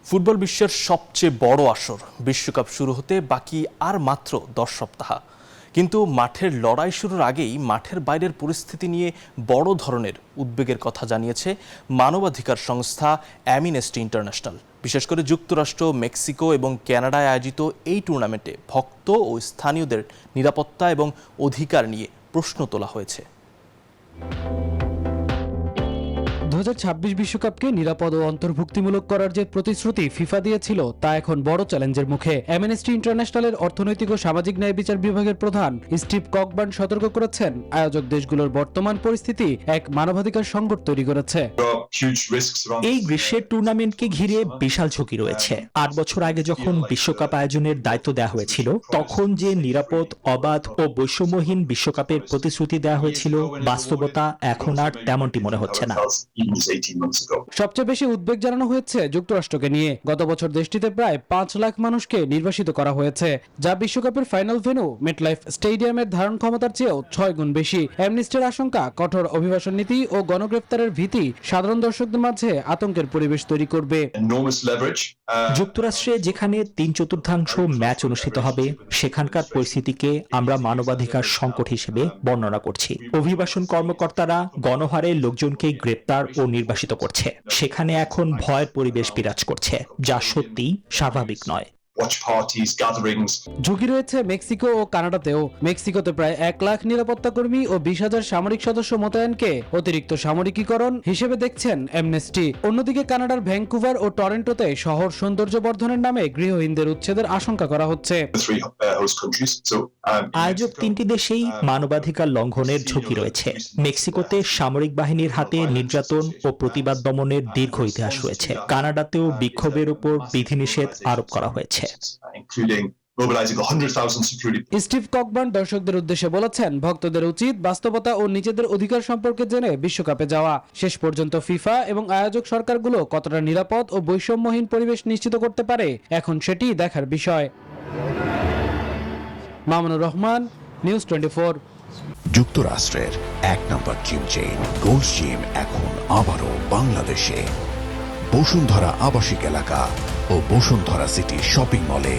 Football বিশ্বের সবচেয়ে বড় আসর বিশ্বকাপ শুরু হতে বাকি আর মাত্র 10 সপ্তাহ। কিন্তু মাঠের লড়াই শুরুর আগেই মাঠের বাইরের পরিস্থিতি নিয়ে বড় ধরনের উদ্বেগের কথা জানিয়েছে মানবাধিকার সংস্থা অ্যামনেস্টি ইন্টারন্যাশনাল। বিশেষ করে যুক্তরাষ্ট্র, মেক্সিকো এবং কানাডায় আয়োজিত এই টুর্নামেন্টে ভক্ত ও স্থানীয়দের নিরাপত্তা এবং অধিকার নিয়ে প্রশ্ন তোলা হয়েছে। 2026 বিশ্বকাপকে নিরাপদ ও অন্তর্ভুক্তিমূলক করার যে প্রতিশ্রুতি ফিফা দিয়েছিল তা এখন বড় চ্যালেঞ্জের মুখে। অ্যামনেস্টি ইন্টারন্যাশনালের অর্থনৈতিক ও সামাজিক ন্যায় বিচার বিভাগের প্রধান স্টিভ ককবার্ন সতর্ক করেছেন, আয়োজক দেশগুলোর বর্তমান পরিস্থিতি এক মানবাধিকার সংকট তৈরি করেছে। এই গ্রীষ্মের টুর্নামেন্টকে ঘিরে বিশাল ঝুঁকি রয়েছে। 8 বছর আগে যখন বিশ্বকাপ আয়োজনের দায়িত্ব দেওয়া হয়েছিল, তখন যে নিরাপদ, অবাধ ও বৈষম্যহীন বিশ্বকাপের প্রতিশ্রুতি দেওয়া হয়েছিল, বাস্তবতা এখন আর তেমনটি মনে হচ্ছে না। সবচেয়ে বেশি উদ্বেগ জানানো হয়েছে যুক্তরাষ্ট্রকে নিয়ে। গত বছর দেশটিতে প্রায় 5 লাখ মানুষকে নির্বাসিত করা হয়েছে, যা বিশ্বকাপের ফাইনাল ভেন্যু মেটলাইফ স্টেডিয়ামের ধারণ ক্ষমতার চেয়েও 6 গুণ বেশি। অ্যামনেস্টির আশঙ্কা, কঠোর অভিবাসন নীতি ও গণগ্রেফতারের ভীতি সাধারণ দর্শকদের মাঝে আতঙ্কের পরিবেশ তৈরি করবে। যুক্তরাষ্ট্রে যেখানে 3/4 ম্যাচ অনুষ্ঠিত হবে, সেখানকার পরিস্থিতিকে আমরা মানবাধিকার সংকট হিসেবে বর্ণনা করছি। অভিবাসন কর্মকর্তারা গণহারে লোকজনকে গ্রেপ্তার ও নির্বাসিত করছে। সেখানে এখন ভয়ের পরিবেশ বিরাজ করছে, যা সত্যি স্বাভাবিক নয়। ঝুঁকি রয়েছে মেক্সিকো ও কানাডাতেও। মেক্সিকোতে প্রায় 1 লাখ নিরাপত্তা কর্মী ও 20,000 সামরিক সদস্য মোতায়েনকে অতিরিক্ত সামরিকীকরণ হিসেবে দেখছেন অ্যামনেস্টি। অন্যদিকে কানাডার ভ্যাঙ্কুভার ও টরেন্টোতে শহর সৌন্দর্য বর্ধনের নামে গৃহহীনদের উচ্ছেদের আশঙ্কা করা হচ্ছে। আয়োজক 3টি দেশেই মানবাধিকার লঙ্ঘনের ঝুঁকি রয়েছে। মেক্সিকোতে সামরিক বাহিনীর হাতে নির্যাতন ও প্রতিবাদ দমনের দীর্ঘ ইতিহাস রয়েছে। কানাডাতেও বিক্ষোভের উপর বিধিনিষেধ আরোপ করা হয়েছে। স্টিভ ককবার্ন দর্শকদের উদ্দেশ্যে বলেছেন, ভক্তদের উচিত বাস্তবতা ও নিজেদের অধিকার সম্পর্কে জেনে বিশ্বকাপে যাওয়া। শেষ পর্যন্ত ফিফা এবং আয়োজক সরকারগুলো কতটা নিরাপদ ও বৈষম্যহীন পরিবেশ নিশ্চিত করতে পারে, এখন সেটি দেখার বিষয়। মামুনুর রহমান, নিউজ 24। যুক্তরাষ্ট্রের 1 নম্বর জিম চেইন গোল্ড জিম এখন আবারও বাংলাদেশে। বসুন্ধরা আবাসিক এলাকা ও বসুন্ধরা সিটি শপিং মলে